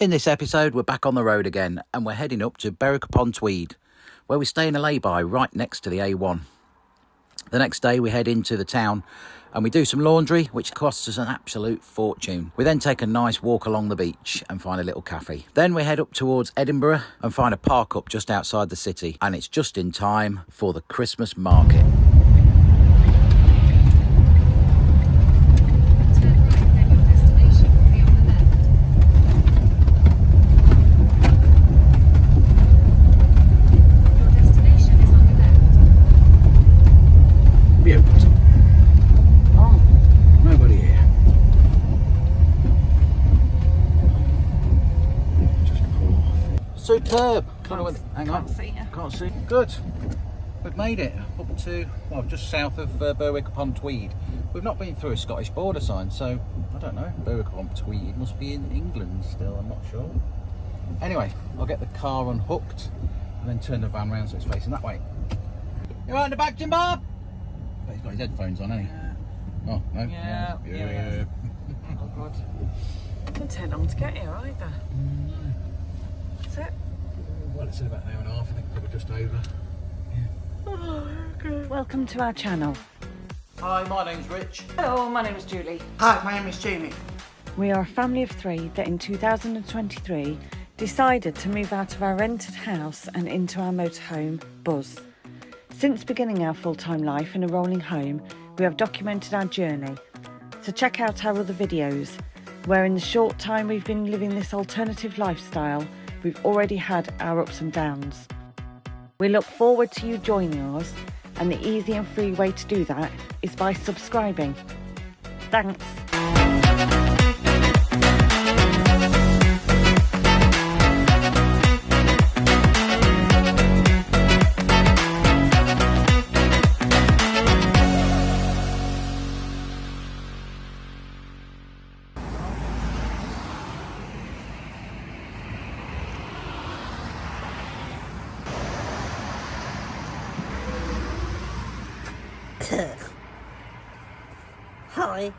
In this episode, we're back on the road again and we're heading up to Berwick-upon-Tweed, where we stay in a lay-by right next to the A1. The next day, we head into the town and we do some laundry, which costs us an absolute fortune. We then take a nice walk along the beach and find a little cafe. Then we head up towards Edinburgh and find a park up just outside the city, and it's just in time for the Christmas market. Superb. Hang on. Can't see. Good. We've made it up to, well, just south of Berwick-upon-Tweed. We've not been through a Scottish border sign, so I don't know. Berwick-upon-Tweed must be in England still, I'm not sure. Anyway, I'll get the car unhooked and then turn the van round so it's facing that way. You right in the back, Jimbob? But he's got his headphones on, hasn't he? Oh, no? Yeah. Oh, God. It didn't take long to get here either. Is it? Well, it's in about an hour and a half, I think, probably just over. Yeah. Oh, okay. Welcome to our channel. Hi, my name's Rich. Hello, my name is Julie. Hi, my name is Jamie. We are a family of three that in 2023 decided to move out of our rented house and into our motorhome, Buzz. Since beginning our full-time life in a rolling home, we have documented our journey. So check out our other videos, where in the short time we've been living this alternative lifestyle, we've already had our ups and downs. We look forward to you joining us, and the easy and free way to do that is by subscribing. Thanks. Hi.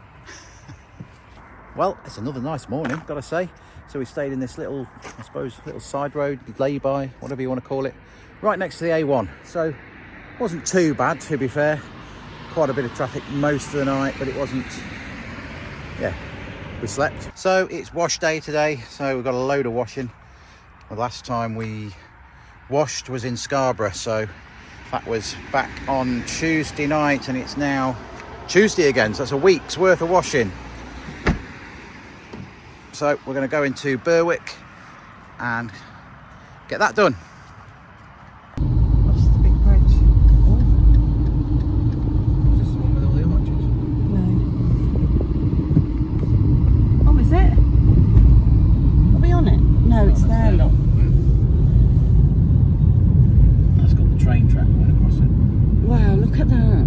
Well, it's another nice morning, gotta say. So we stayed in this little, I suppose, little side road, lay-by, whatever you want to call it, right next to the A1. So it wasn't too bad, to be fair. Quite a bit of traffic most of the night, but it wasn't, yeah, we slept. So it's wash day today, so we've got a load of washing. The last time we washed was in Scarborough, so that was back on Tuesday night, and it's now Tuesday again, so that's a week's worth of washing. So we're going to go into Berwick and get that done. What's the big bridge? Is this the one with all the arches? No. Oh, is it? Are we on it? No, it's there, look. That's got the train track going across it. Wow, look at that.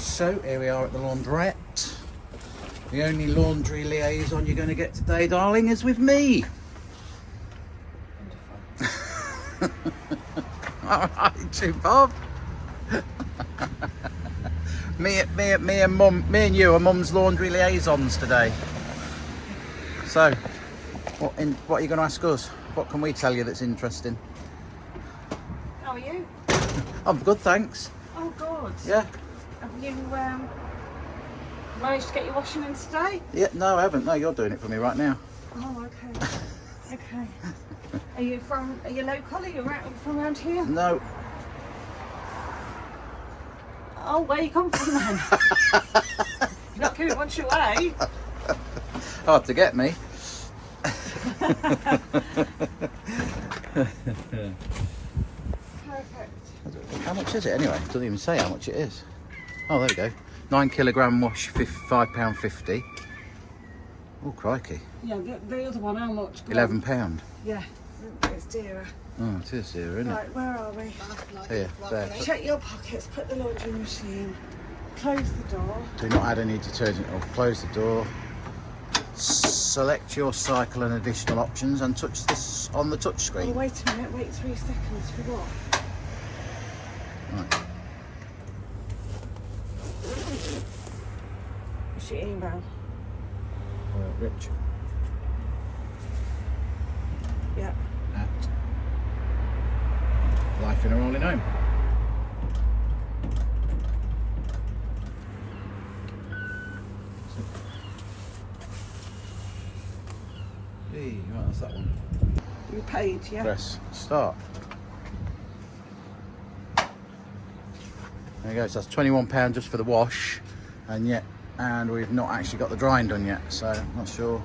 So here we are at the laundrette. The only laundry liaison you're going to get today, darling, is with me. All right, Jimbob. me and you are Mum's laundry liaisons today. So, what are you going to ask us? What can we tell you that's interesting? How are you? I'm good, thanks. Oh, good. Yeah. Have you managed to get your washing in today? Yeah, no, I haven't. No, you're doing it for me right now. Oh, okay. Okay. Are you local? Are you from around here? No. Oh, where you come from then? You're not giving much away. Hard to get me. Perfect. How much is it anyway? It doesn't even say how much it is. Oh, there we go. 9 kilogram wash, £5.50. Oh, crikey. Yeah, the other one, how much? £11. Yeah, it's dearer. Oh, it is here, isn't it? Right, where are we? Here, there. Check your pockets, put the laundry machine, close the door. Do not add any detergent or close the door. Select your cycle and additional options and touch this on the touch Oh, screen. wait a minute, wait 3 seconds for what? Right. What's your email? Rich Yeah. at Life in a Rolling Home. Hey, right, that's that one. You paid, yeah? Press start. There you go, so that's £21 just for the wash, and we've not actually got the drying done yet, so I'm not sure.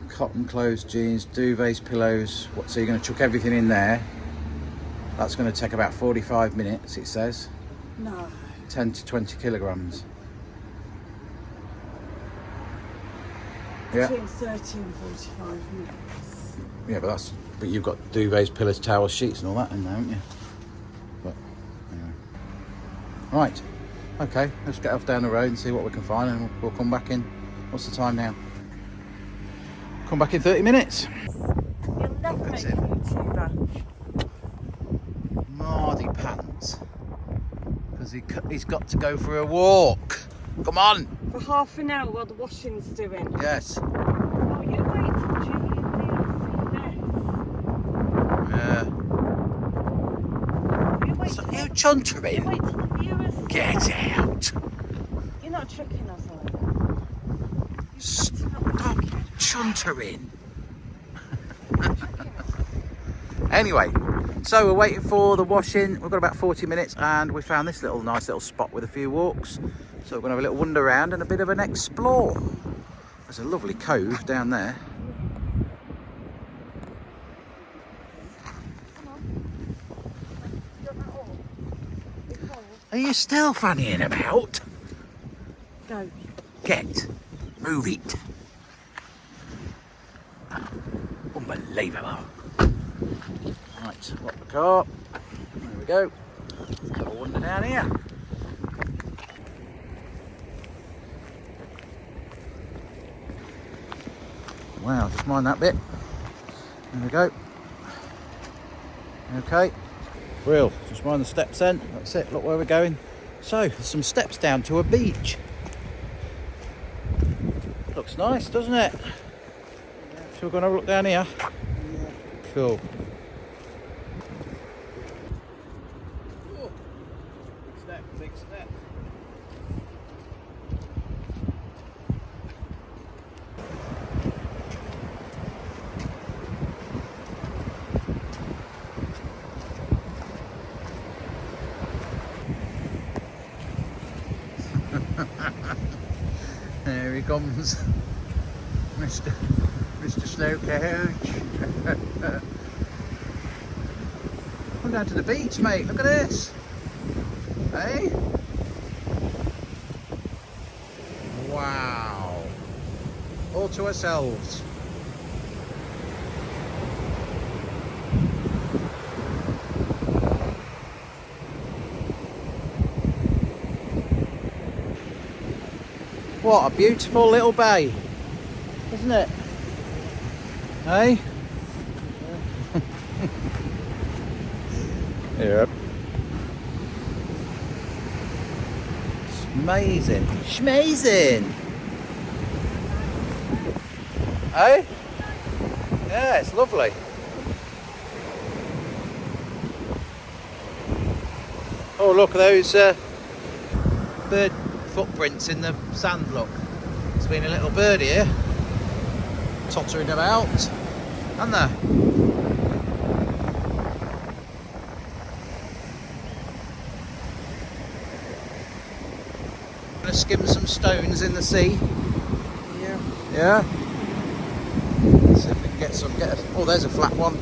Cotton clothes, jeans, duvets, pillows. So you're going to chuck everything in there. That's going to take about 45 minutes, it says. No. 10 to 20 kilograms. Yeah. Between 30 and 45 minutes. Yeah, but you've got duvets, pillows, towels, sheets, and all that in there, haven't you? But anyway. Right. Okay. Let's get off down the road and see what we can find, and we'll come back in. What's the time now? Come back in 30 minutes. You'll never That's make it. a YouTuber. Mardy pants. Because he's got to go for a walk. Come on. For half an hour while the washing's doing. Yes. Oh, you wait till Ju and Jimbob Yeah. see this. You wait So till you chuntering? wait till the viewers see Get this. out. You're not tricking us, are you? Stop chuntering. Anyway, so we're waiting for the washing. We've got about 40 minutes and we found this nice little spot with a few walks. So we're going to have a little wander around and a bit of an explore. There's a lovely cove down there. Are you still fannying about? Go. Get. Move it. Unbelievable. Right, lock the car. There we go. Got a wander down here. Wow, just mind that bit. There we go. Okay. Brill, just mind the steps then. That's it, look where we're going. So, there's some steps down to a beach. Looks nice, doesn't it? So we're going to have a look down here. Yeah. Cool. Oh, big step, big step. There he comes, Mr. Snow Couch. Come down to the beach, mate. Look at this. Hey? Wow. All to ourselves. What a beautiful little bay, isn't it? Hey? Yep. It's amazing. Schmazing. Hey? Yeah, it's lovely. Oh, look at those bird footprints in the sand, look. There's been a little bird here tottering about, hasn't there? I'm gonna skim some stones in the sea. Yeah. Yeah. See if we can get oh, there's a flat one.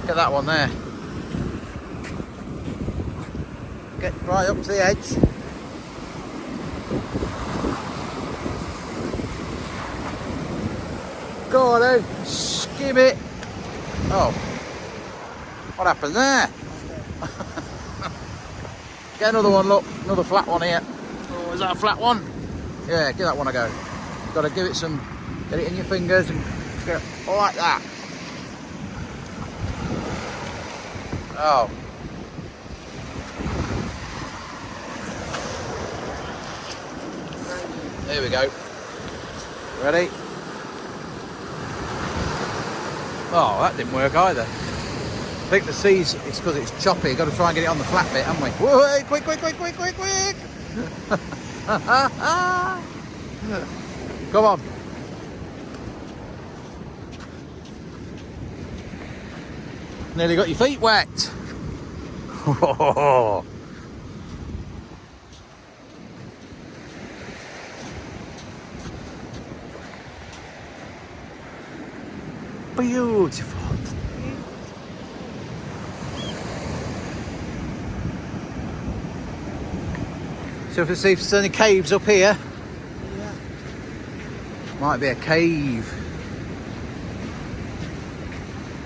Get that one there. Get right up to the edge. Go on then, skim it. Oh, what happened there? Get another one, look, another flat one here. Oh, is that a flat one? Yeah, give that one a go. Got to give it some, get it in your fingers and get it like that. Oh. There we go. Ready? Oh, that didn't work either. I think the seas, it's because it's choppy. Got to try and get it on the flat bit, haven't we? Whoa, quick, quick, quick, quick, quick, quick! Come on. Nearly got your feet wet. Beautiful. So if we see if there's any caves up here. Yeah. Might be a cave.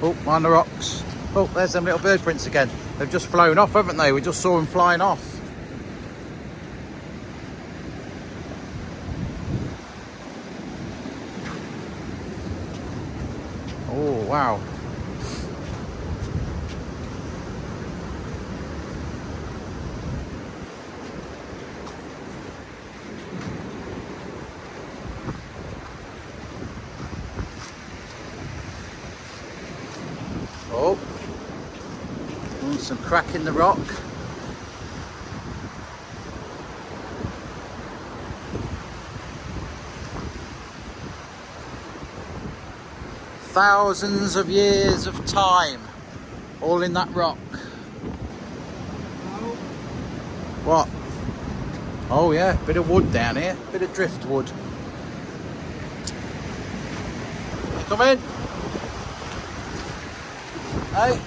Oh, on the rocks. Oh, there's them little bird prints again. They've just flown off, haven't they? We just saw them flying off. Oh, wow. Oh, some crack in the rock. Thousands of years of time, all in that rock. What? Oh yeah, bit of wood down here, bit of driftwood. Come in. Hey.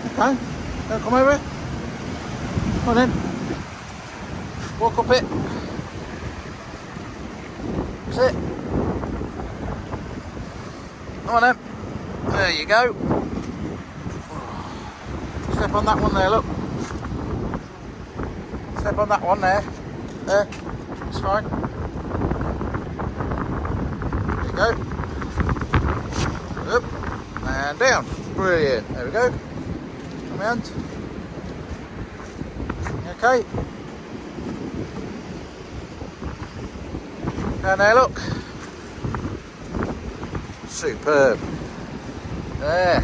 Okay, don't come over here. Come on then. Walk up it. Sit. Come on then. There you go. Step on that one there, look. Step on that one there. There. It's fine. There you go. Up. And down. Brilliant. There we go. Come on. Okay. Down there, look. Superb. There.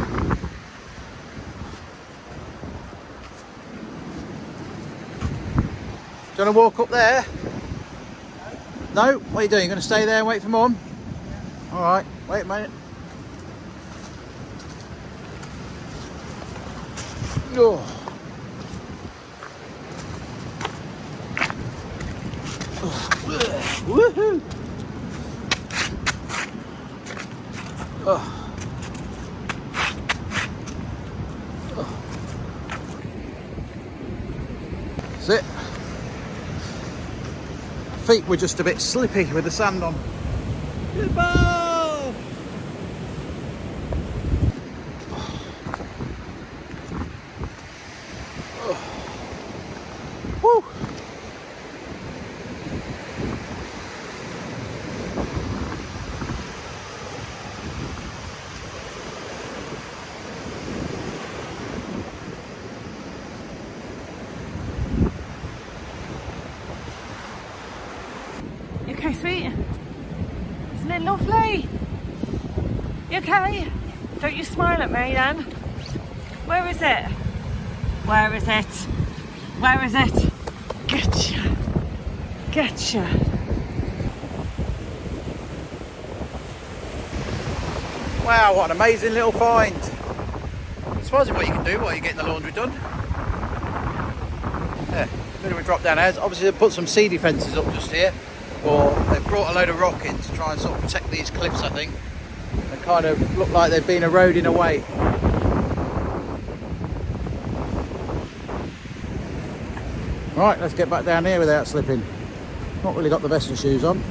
Do you want to walk up there? No? What are you doing? You're going to stay there and wait for Mum? Yeah. Alright, wait a minute. Oh. Woohoo! Oh. Oh. That's it. Feet were just a bit slippy with the sand on. Goodbye! Oh. Woo! Okay, sweet. Isn't it lovely? You okay? Don't you smile at me then. Where is it? Where is it? Where is it? Getcha. Getcha. Wow, what an amazing little find. Surprising what you can do while you're getting the laundry done. Yeah, a bit of a drop down there. Obviously they've put some sea defences up just here. Or they've brought a load of rock in to try and sort of protect these cliffs, I think. They kind of look like they've been eroding away. Right, let's get back down here without slipping. Not really got the best of shoes on.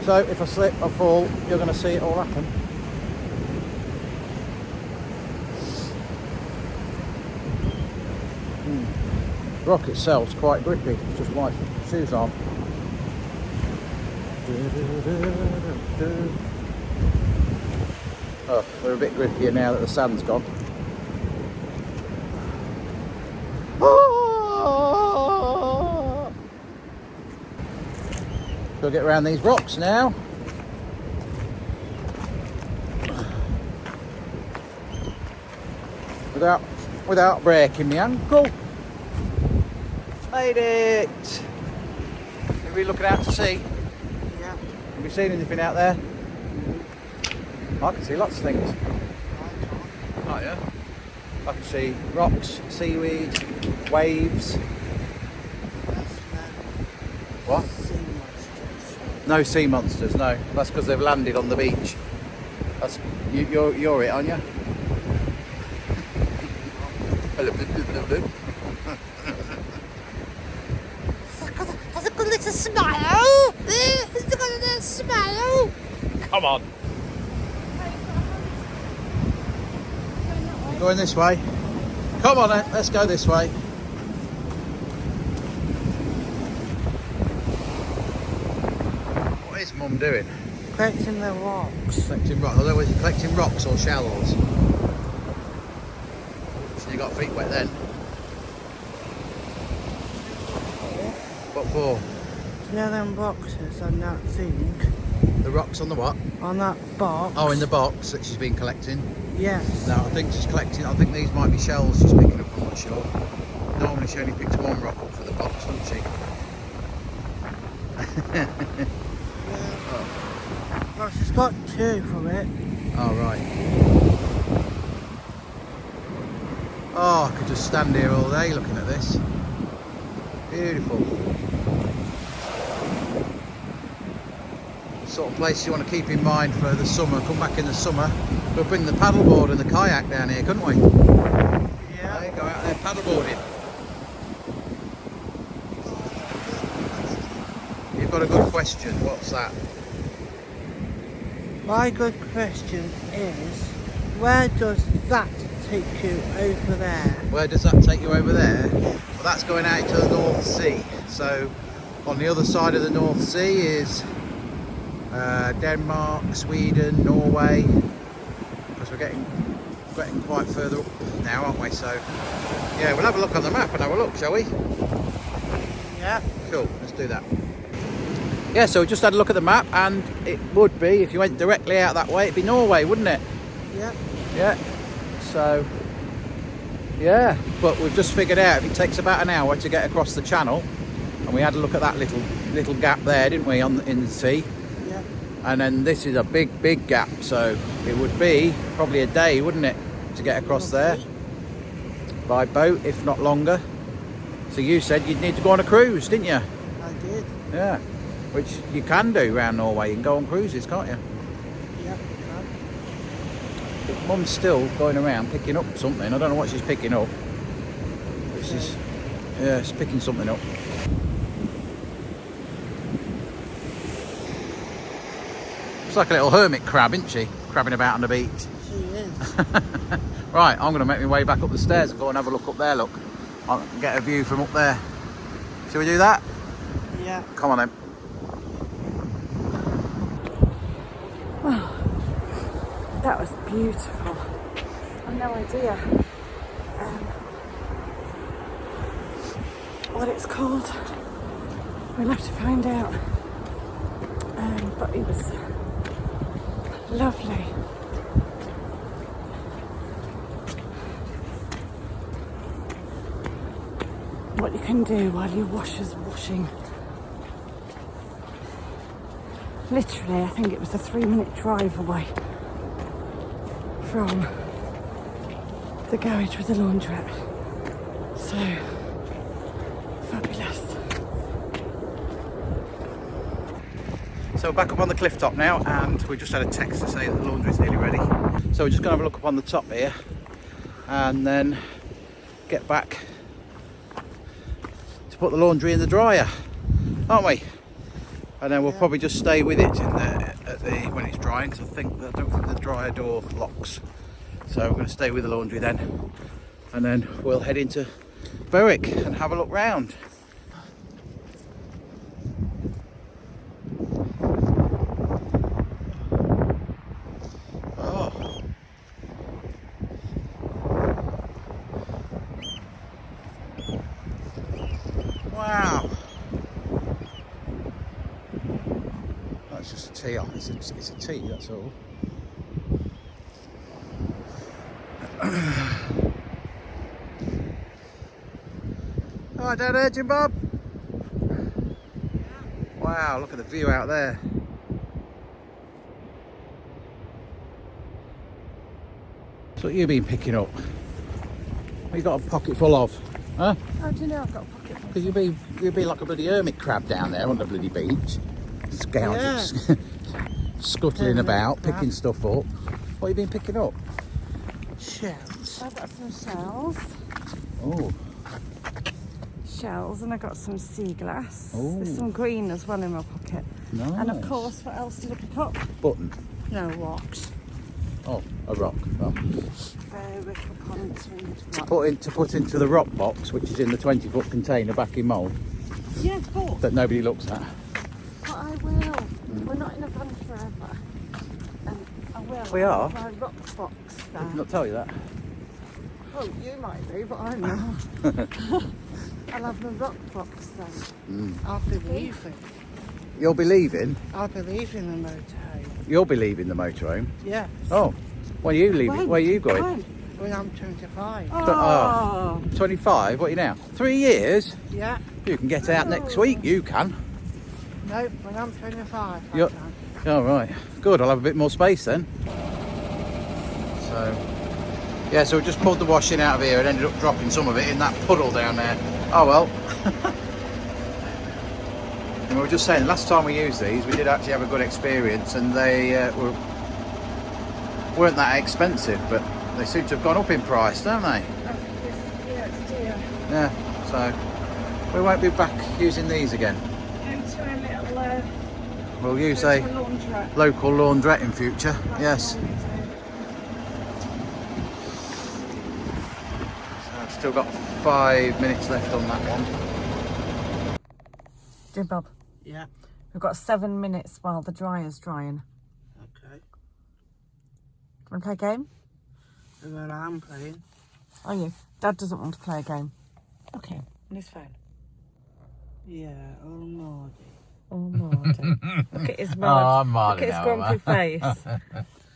So if I slip or fall, you're going to see it all happen. The rock itself's quite grippy, it's just like shoes on. Oh, they're a bit grippier now that the sand's gone. We'll get around these rocks now. Without breaking my ankle. Made it! Are we looking out to sea? Yeah. Have you seen anything out there? I can see lots of things. Oh yeah? I can see rocks, seaweed, waves. What? No sea monsters, no. That's because they've landed on the beach. That's you're it, aren't you? Has it got a little smile? Has it got a little smile? Come on. Going this way. Come on then, let's go this way. What is Mum doing? Collecting the rocks. Collecting rocks. Although he's collecting rocks or shells. So you got feet wet then. What for? You know them boxes on that thing? The rocks on the what? On that box? Oh, in the box that she's been collecting. Yes. No, I think she's collecting. I think these might be shells she's picking up. I'm not sure. Normally she only picks one rock up for the box, doesn't she? Well, she's got two from it. Oh, right. Oh, I could just stand here all day looking at this. Beautiful. Sort of place you want to keep in mind for the summer. Come back in the summer. We'll bring the paddleboard and the kayak down here, couldn't we? Yeah. Hey, go out there paddleboarding. You've got a good question. What's that? My good question is, where does that take you over there? Where does that take you over there? Well, that's going out to the North Sea. So on the other side of the North Sea is Denmark, Sweden, Norway. Because we're getting quite further up now, aren't we? So yeah, we'll have a look on the map and have a look, shall we? Yeah. Cool, let's do that. Yeah, so we just had a look at the map, and it would be, if you went directly out that way, it'd be Norway, wouldn't it? Yeah. Yeah. So yeah, but we've just figured out it takes about an hour to get across the channel, and we had a look at that little gap there, didn't we, in the sea? Yeah. And then this is a big gap, so it would be probably a day, wouldn't it, to get across there by boat, if not longer. So you said you'd need to go on a cruise, didn't you? I did. Yeah, which you can do around Norway. You can go on cruises, can't you? Yeah. But Mum's still going around picking up something. I don't know what she's picking up. But she's picking something up. It's like a little hermit crab, isn't she? Crabbing about on the beach. She is. Right, I'm going to make my way back up the stairs and go and have a look up there, look. I'll get a view from up there. Shall we do that? Yeah. Come on then. Wow, that was beautiful. I've no idea what it's called. We'll have to find out. But it was lovely. What you can do while your washer's washing. Literally, I think it was a 3-minute drive away from the garage with the laundrette. So, fabulous. So we're back up on the cliff top now, and we just had a text to say that the laundry's nearly ready. So we're just going to have a look up on the top here and then get back to put the laundry in the dryer, aren't we? and then we'll probably just stay with it in when it's drying, because I don't think the dryer door locks. So we're going to stay with the laundry then, and then we'll head into Berwick and have a look round. Oh. Wow. That's just a tee off. It's a tee, that's all. Hi down there, Jimbob. Wow, look at the view out there. So what have you been picking up? What you got a pocket full of? Huh? How do you know I've got a pocket full? Because you'd be like a bloody hermit crab down there on the bloody beach. Scuttling about, picking stuff up. What have you been picking up? Shells. I've got some shells. Oh. Shells, and I got some sea glass. Oh. There's some green as well in my pocket. Nice. And of course, what else did I pick up? Button. No rocks. Oh, a rock. Oh. Berwick-upon-Tweed. To put into the rock box, which is in the 20-foot container back in Mole, Yeah, but that nobody looks at. I will. We're not in a van forever. I will. We are? I'll have my rock box there. I did not tell you that. Oh, you might be, but I'm not. I'll have my rock box then. I believe it. You'll be leaving? I believe in the motorhome. You'll be leaving the motorhome? Yeah. Oh, when are you leaving? Where are you going? When? When I'm 25. Oh. 25? What are you now? 3 years? Yeah. You can get out next week, you can. No, when I'm 25. I You're- can. Oh, right. Good, I'll have a bit more space then. So, yeah, so we just pulled the washing out of here and ended up dropping some of it in that puddle down there. Oh well. And we were just saying, last time we used these, we did actually have a good experience, and they weren't that expensive, but they seem to have gone up in price, don't they? Yeah, it's dear. Yeah, so we won't be back using these again. Go to a little We'll use go a to a laundrette. local laundrette in future, yes. So I've still got 5 minutes left on that one. Jimbob, Yeah. we've got 7 minutes while the dryer's drying. Okay. Do you want to play a game? And when I'm playing. Are you? Dad doesn't want to play a game. Okay, on his phone. Yeah, oh Mardy. Oh, Marty. Look at his Oh, Look Marty at his grumpy face.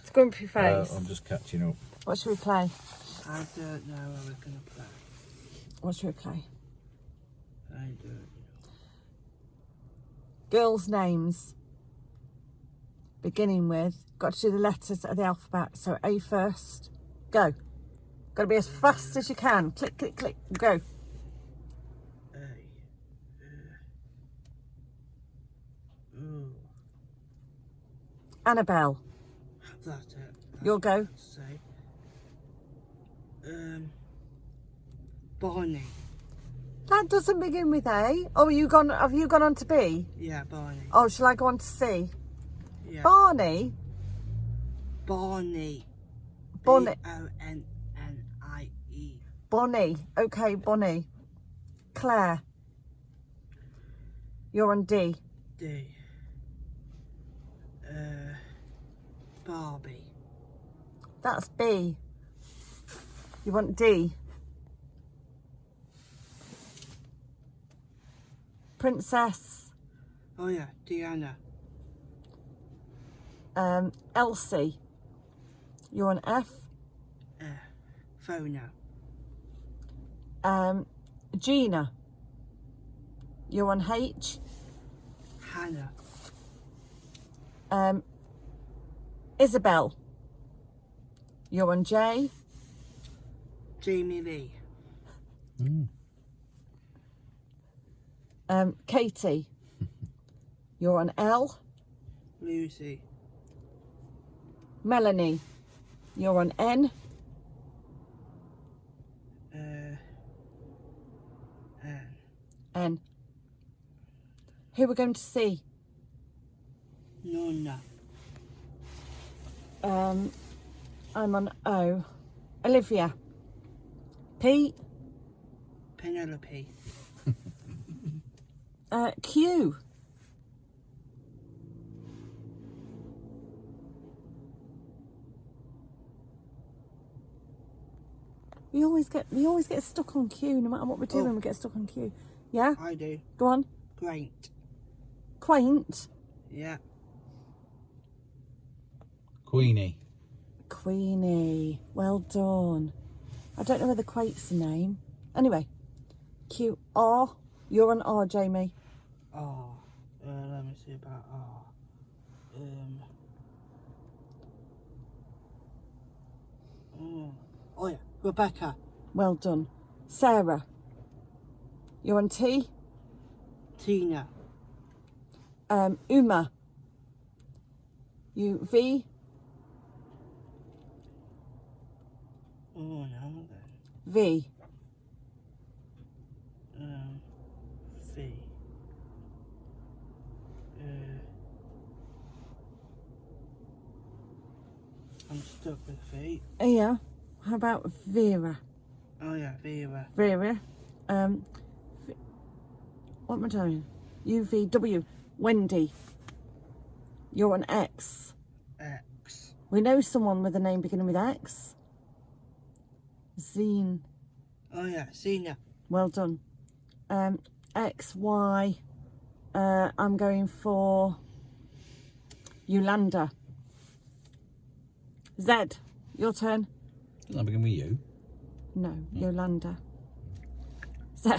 His grumpy face. I'm just catching up. What should we play? I don't know how we're going to play. What should we play? I don't know. Girls' names. Beginning with, got to do the letters of the alphabet. So A first. Go. Got to be as fast as you can. Click, click, click. Go. Oh, Annabelle. that's it. You'll go. Say. Barney. That doesn't begin with A. Oh, have you gone on to B? Yeah, Barney. Oh, shall I go on to C? Yeah. Barney. Barney. Bonnie. Bonnie. Bonnie. Okay, Bonnie. Claire. You're on D. D. Barbie. That's B. You want D. Princess. Oh yeah, Diana. Elsie. You're on F. Phona. Gina. You're on H. Hannah. Isabel. You're on J. Jamie Lee. Katie. You're on L. Lucy. Melanie. You're on N. Anne. N. Who we're going to see? Nonna. I'm on O. Olivia. P. Penelope. Q. We always get stuck on Q, no matter what we're doing. We get stuck on Q. Yeah. I do. Go on. Great. Quaint. Yeah. Queenie. Queenie. Well done. I don't know whether Quait's the name. Anyway. Q. R. You're on R, Jamie. Oh. Let me see about R. Oh yeah. Rebecca. Well done. Sarah. You're on T. Tina. Uma. You V. Oh no then. V. V. I'm stuck with V. Yeah. How about Vera? Oh yeah, Vera. Vera. What am I doing? UVW. Wendy. You're on X. X. We know someone with a name beginning with X. Zine. Oh yeah, Zena. Well done. X, Y. I'm going for Yolanda. Z. Your turn. Doesn't that begin with you? No, Yolanda. Z.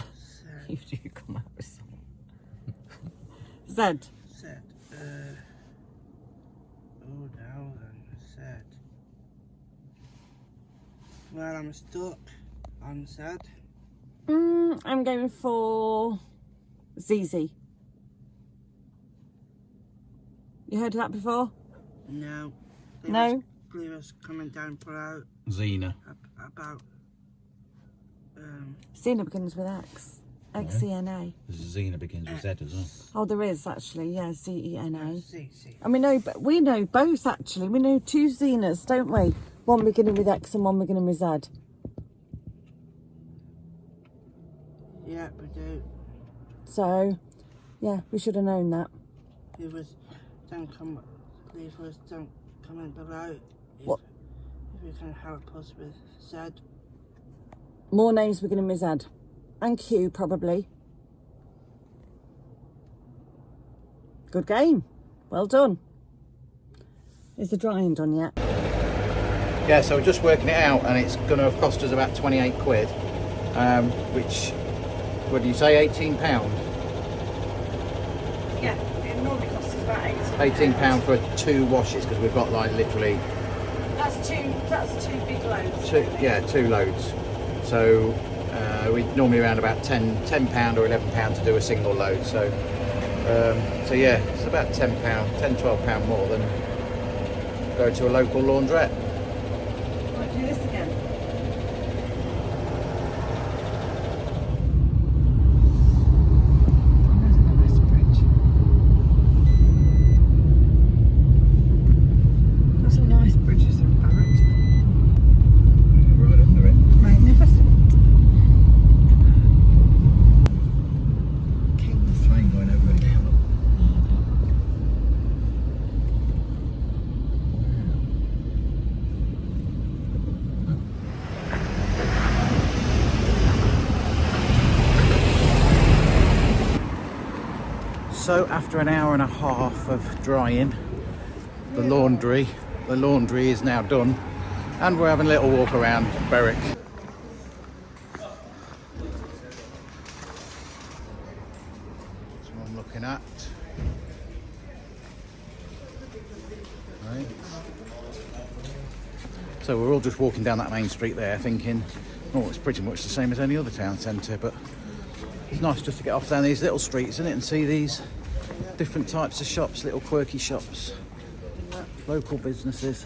You do come out with something. Z. Z. Oh now then, Z. Well, I'm stuck on Z. I'm going for ZZ. You heard of that before? No. No? Leave us comment down below Xena. about Xena begins with X. X-E-N-A. Xena begins with Z as well. Oh, there is actually, yeah, Z-E-N-A. C. And we know both actually. We know two Xenas, don't we? One beginning with X and one beginning with Z. Yeah, we do. So, yeah, we should have known that. Leave us don't comment below What? if you can help us with Z. More names beginning with Z. And Q, probably. Good game. Well done. Is the drying done yet? Yeah, so we're just working it out, and it's going to have cost us about 28 quid, which, what do you say, £18? Yeah, it normally costs us about £18 for 2 washes, because we've got like literally That's two big loads. two loads. So we normally around about £10 or £11 to do a single load. So yeah, it's about £10, £12 more than go to a local laundrette. Might do this again. There's a nice bridges in Berwick. Right under it. Magnificent. King's Train going over it now. So after an hour and a half of drying, the laundry is now done, and we're having a little walk around Berwick. That's what I'm looking at. Right. So we're all just walking down that main street there thinking, oh, it's pretty much the same as any other town centre, but it's nice just to get off down these little streets, isn't it, and see these different types of shops, little quirky shops, local businesses.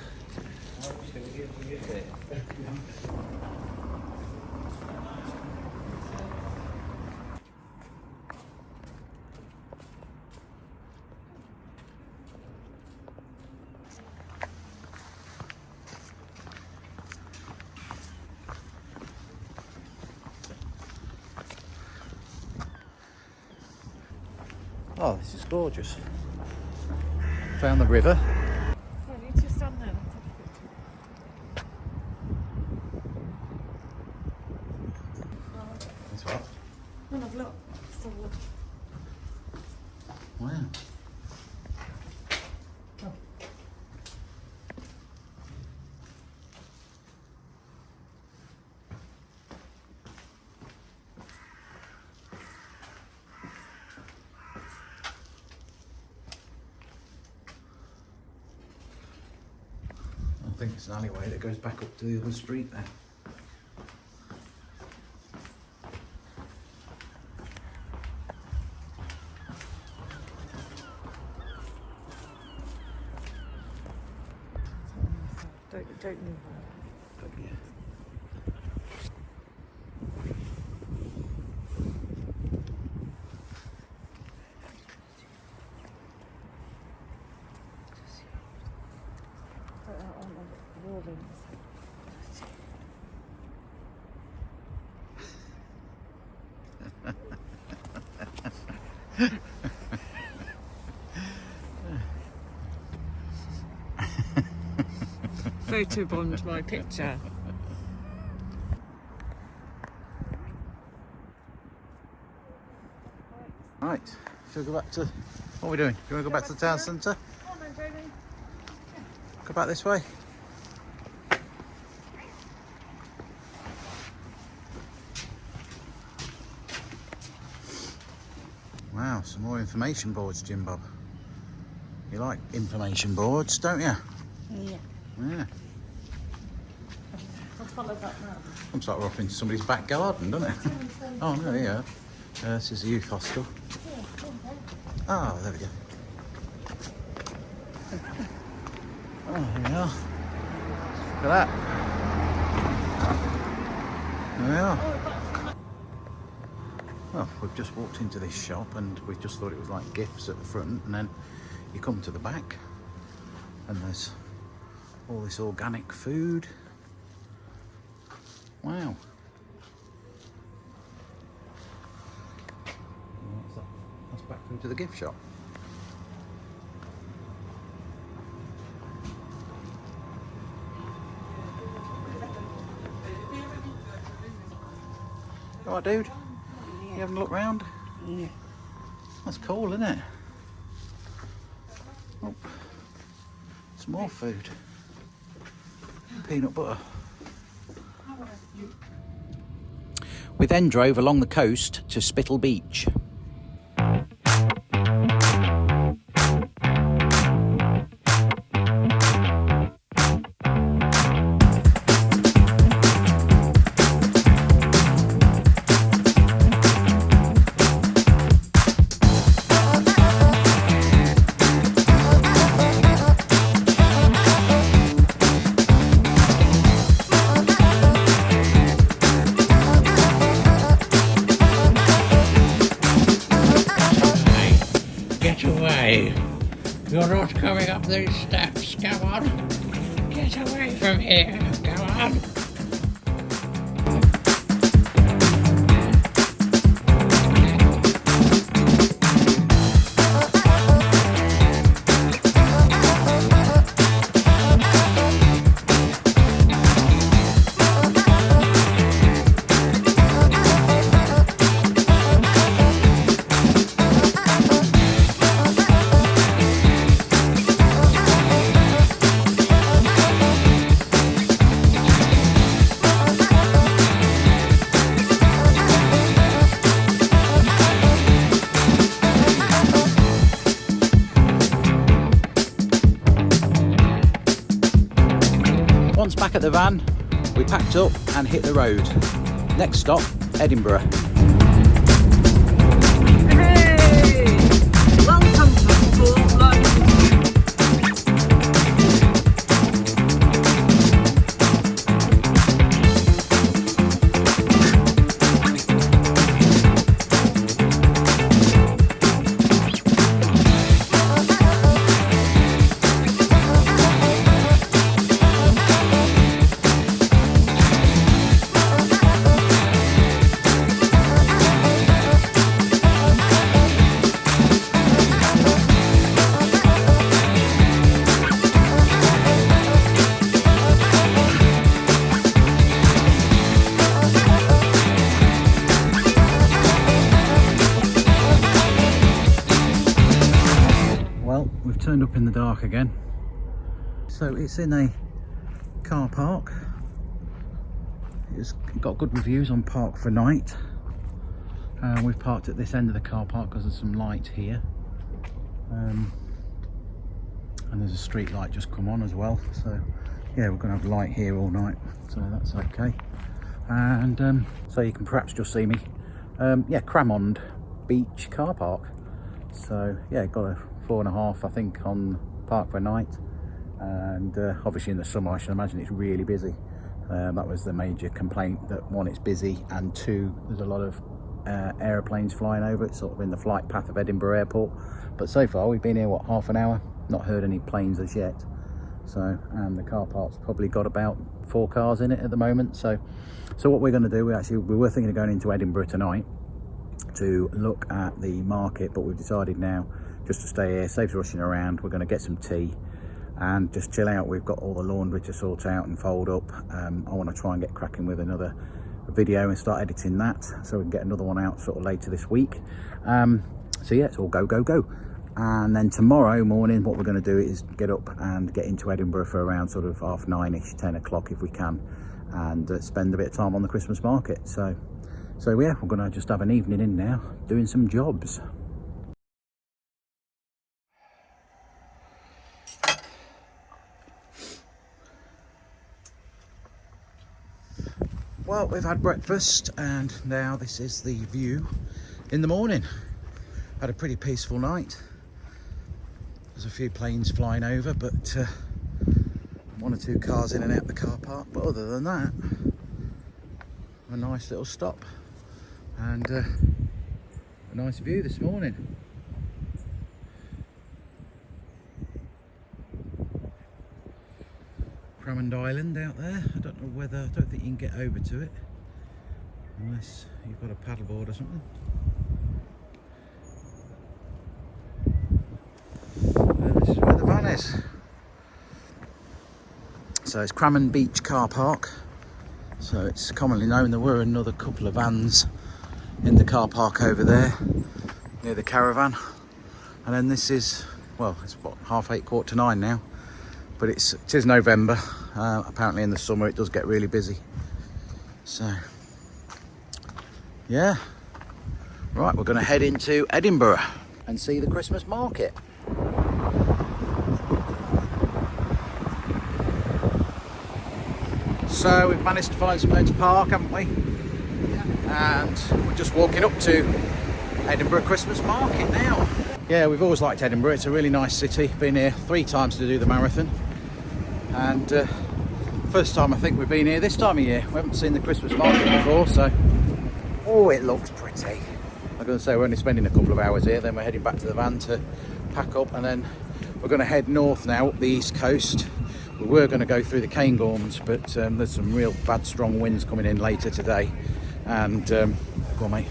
Oh, this is gorgeous. Found the river. So I need to stand there and take a picture. That's what? Well, I've looked. Let's have a look. Wow. I think it's an alleyway that goes back up to the other street there. Don't move on. But yeah. Photobombed my picture. Right, shall we go back to, what are we doing? Do you want to go back to the town centre? Come on then, Jamie. Go back this way? Wow, some more information boards, Jimbob. You like information boards, don't you? Yeah. Yeah. Let's follow that now. Looks like we're up into somebody's back garden, doesn't it? Oh no, yeah. This is the youth hostel. Oh, there we go. Oh, here we are. Look at that. There we are. Well, we've just walked into this shop and we just thought it was like gifts at the front, and then you come to the back and there's all this organic food. Wow. What's that? That's back through to the gift shop. All right, dude. You having a look round? Yeah. That's cool, isn't it? Oh, some more food. Peanut butter. We then drove along the coast to Spittal Beach. You're not coming up these steps, come on. Get away from here, come on. Once back at the van, we packed up and hit the road. Next stop, Edinburgh. Hey! Welcome to Sport Life. turned up in the dark again. So it's in a car park. It's got good reviews on Park for Night. We've parked at this end of the car park because there's some light here. And there's a street light just come on as well. So yeah, we're going to have light here all night. So that's okay. And so you can perhaps just see me. Yeah, Cramond Beach car park. So yeah, got a 4.5 I think on Park for Night. And obviously in the summer I should imagine it's really busy. That was the major complaint, that one, it's busy, and two, there's a lot of aeroplanes flying over. It's sort of in the flight path of Edinburgh Airport. But so far we've been here, what, half an hour? Not heard any planes as yet. So, and the car park's probably got about 4 cars in it at the moment. So what we're going to do, we were thinking of going into Edinburgh tonight to look at the market, but we've decided now just to stay here, saves rushing around. We're going to get some tea and just chill out. We've got all the laundry to sort out and fold up. I want to try and get cracking with another video and start editing that, so we can get another one out sort of later this week. So yeah, it's all go go go. And then tomorrow morning what we're going to do is get up and get into Edinburgh for around sort of 9:30ish, 10 o'clock if we can, and spend a bit of time on the Christmas market. So yeah, we're going to just have an evening in now doing some jobs. Well, we've had breakfast and now this is the view in the morning. Had a pretty peaceful night. There's a few planes flying over, but 1 or 2 cars in and out the car park. But other than that, a nice little stop and a nice view this morning. Cramond Island out there. I don't think you can get over to it unless you've got a paddleboard or something. And this is where the van is. So it's Cramond Beach car park. So it's commonly known. There were another couple of vans in the car park over there near the caravan. And then this is, well, it's what, 8:30, 8:45 now. But it is November. Apparently in the summer it does get really busy. So yeah, right, we're going to head into Edinburgh and see the Christmas market. So we've managed to find somewhere to park, haven't we? Yeah. And we're just walking up to Edinburgh Christmas market now. Yeah, we've always liked Edinburgh. It's a really nice city. Been here 3 times to do the marathon. And first time I think we've been here this time of year. We haven't seen the Christmas market before, so oh, it looks pretty. I'm going to say we're only spending a couple of hours here, then we're heading back to the van to pack up, and then we're going to head north now up the east coast. We were going to go through the Cairngorms, but there's some real bad strong winds coming in later today, and go on, mate.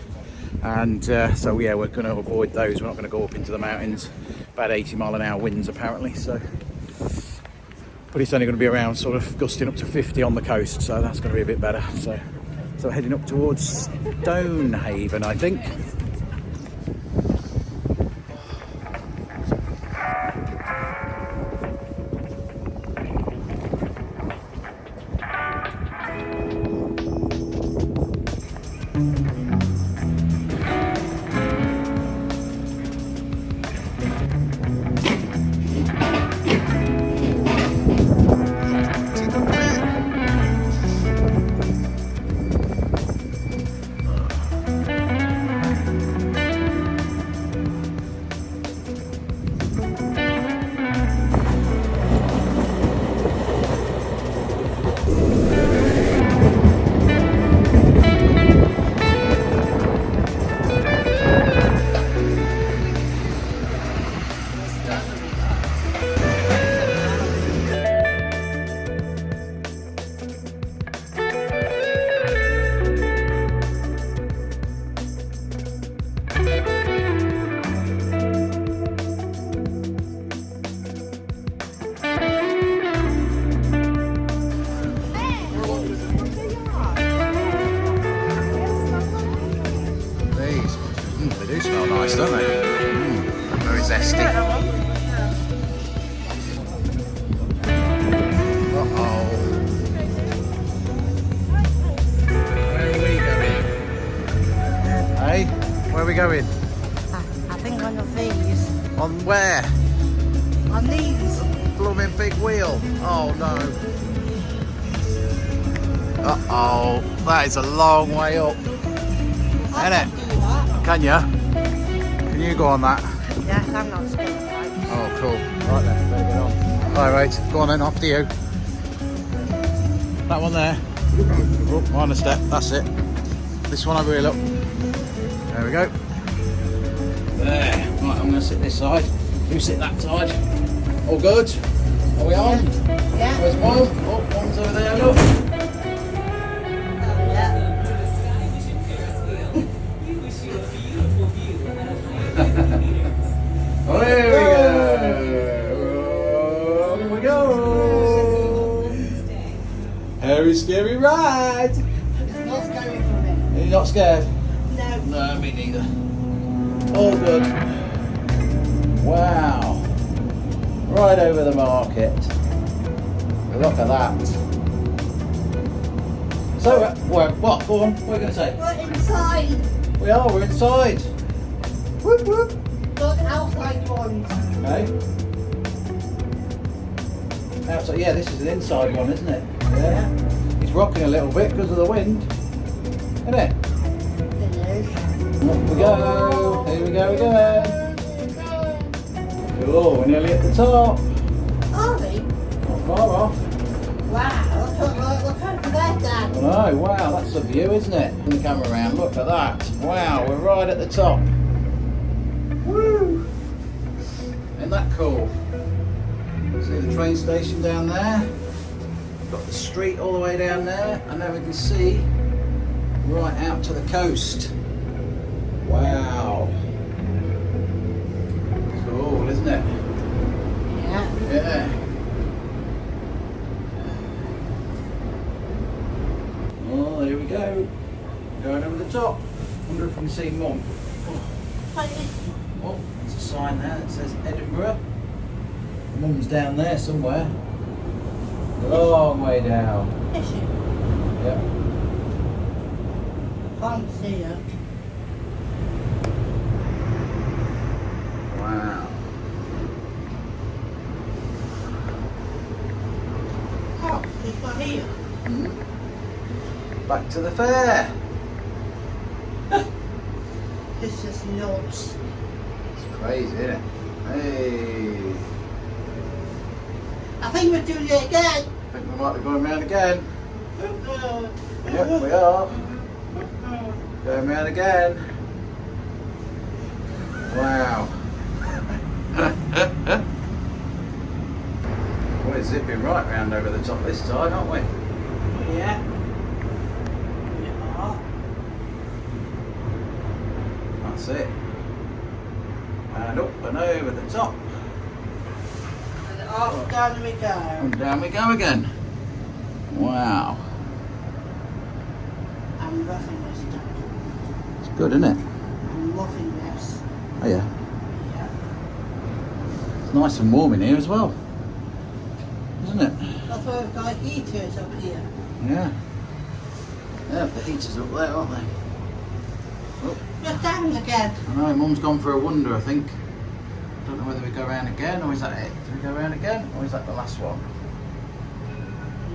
And so yeah, we're going to avoid those. We're not going to go up into the mountains. About 80-mile-an-hour winds apparently, so. But it's only going to be around sort of gusting up to 50 on the coast, so that's going to be a bit better. So heading up towards Stonehaven, I think. going? I think one of these. On where? On these. Blooming big wheel. Oh no. Uh-oh. That is a long way up. Isn't it? Do that. Can you? Can you go on that? Yes, I'm not scared of heights. Oh, cool. Right then, better get on. All right, go on then, off to you. That one there. Oh, minor step, that's it. This one over here, look. There we go. There. Right, I'm going to sit this side. You sit that side. All good? Are we on? Yeah. Where's Mum? Oh, Mum's over there, look. Yeah. Oh, here we go. Here we go. Hairy, scary ride. It's not scary for me. Are you not scared? No. No, me neither. All good. Wow. Right over the market. Look at that. So, what? Go on. What are you going to say? We're inside. We're inside. Whoop, whoop. Not outside ones. Okay. Outside, yeah, this is an inside one, isn't it? Yeah. It's rocking a little bit because of the wind. Isn't it? It is. Up we go. Here we go again. Oh, we're nearly at the top. Are we? Not far off. Wow, look over there, Dad. Oh, wow, that's a view, isn't it? Turn the camera around, look at that. Wow, we're right at the top. Woo! Isn't that cool? See the train station down there? Got the street all the way down there, and then we can see right out to the coast. Wow. Cool, isn't it? Yeah. Yeah. Oh, there we go. Going over the top. Wonder if we can see Mum. Oh, there's a sign there that says Edinburgh. Mum's down there somewhere. Long way down. Is she? Yep. Can't see her. Wow. Oh, she's not here. Back to the fair. This is nuts. It's crazy, isn't it? Hey. I think we're doing it again. I think we might be going round again. Yep, we are. Going round again. Wow. We're zipping right round over the top this side, aren't we? Yeah. That's it. And up and over the top. And off down we go. And down we go again. Wow. I'm loving this, Dad. It's good, isn't it? I'm loving this. Oh yeah. Yeah. It's nice and warm in here as well. Isn't it? That's why we've got heaters up here. Yeah. Yeah, the heaters up there, aren't they? Oh, Just down again. I know, Mum's gone for a wander, I think. Don't know whether we go round again, or is that it? Do we go round again, or is that the last one?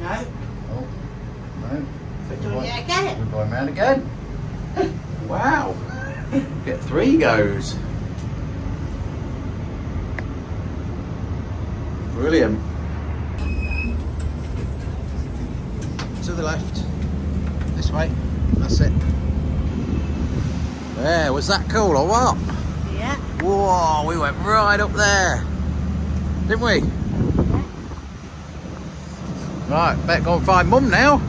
No. Oh, no. I think Doing we're it again. We're going round again. Wow. Get 3 goes. Brilliant. To the left. This way. That's it. There, was that cool or what? Yeah. Whoa, we went right up there. Didn't we? Right, better go and find Mum now.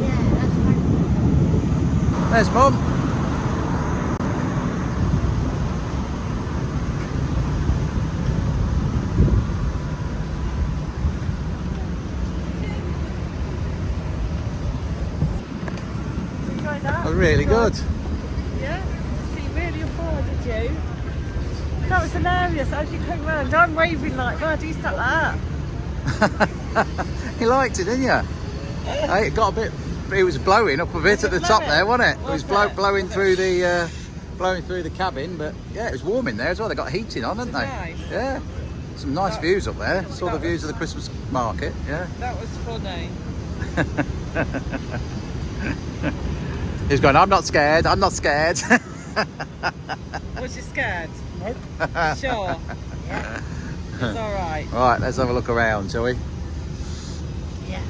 Yeah, that's fine. There's Mum. Enjoy that? Oh, really good. Yeah? So you really afforded you? That was hilarious as you came round. I'm waving like, well, do you start that? You liked it, didn't you? Hey, it got a bit, it was blowing up a bit at the top there, wasn't it? It was blowing through the blowing through the cabin, but yeah, it was warm in there as well. They got heating on, haven't they? Nice. Yeah. Some nice views up there. Saw the views of the Christmas market. Yeah. That was funny. He's going, I'm not scared. I'm not scared. Was you scared? Nope. Sure. It's all right. All right, let's have a look around, shall we? Yeah.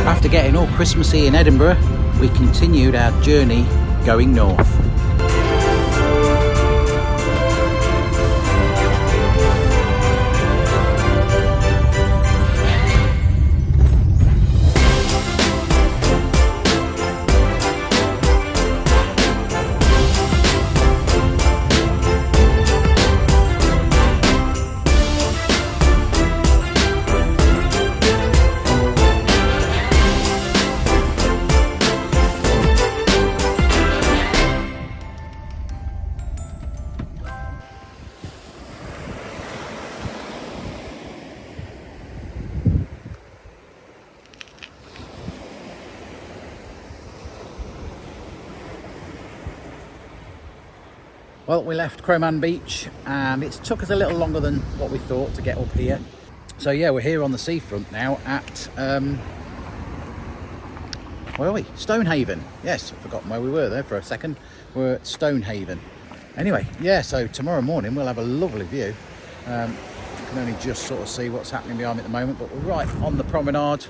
After getting all Christmassy in Edinburgh, we continued our journey going north. Well, we left Crowman Beach and it took us a little longer than what we thought to get up here. So yeah, we're here on the seafront now at, where are we? Stonehaven. Yes, I've forgotten where we were there for a second. We're at Stonehaven. Anyway, yeah, so tomorrow morning we'll have a lovely view. You can only just sort of see what's happening behind me at the moment, but we're right on the promenade.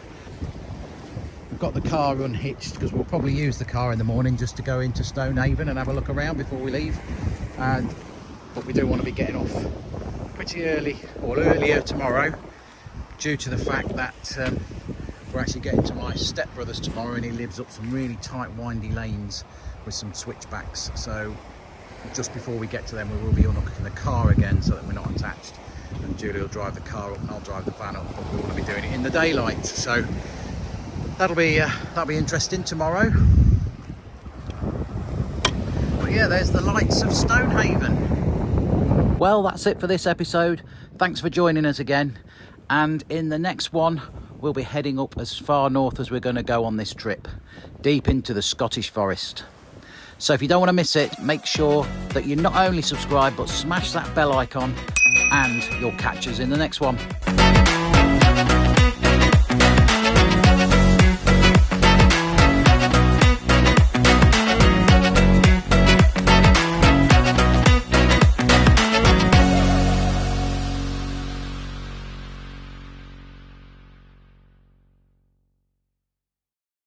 We've got the car unhitched because we'll probably use the car in the morning just to go into Stonehaven and have a look around before we leave. But we do want to be getting off pretty early, or earlier tomorrow, due to the fact that we're actually getting to my stepbrother's tomorrow, and he lives up some really tight windy lanes with some switchbacks. So just before we get to them, we will be unhooking the car again so that we're not attached, and Julie will drive the car up and I'll drive the van up, but we want to be doing it in the daylight. So that'll be interesting tomorrow. But yeah, there's the lights of Stonehaven. Well, that's it for this episode. Thanks for joining us again, and in the next one we'll be heading up as far north as we're going to go on this trip, deep into the Scottish forest. So if you don't want to miss it, make sure that you not only subscribe but smash that bell icon, and you'll catch us in the next one.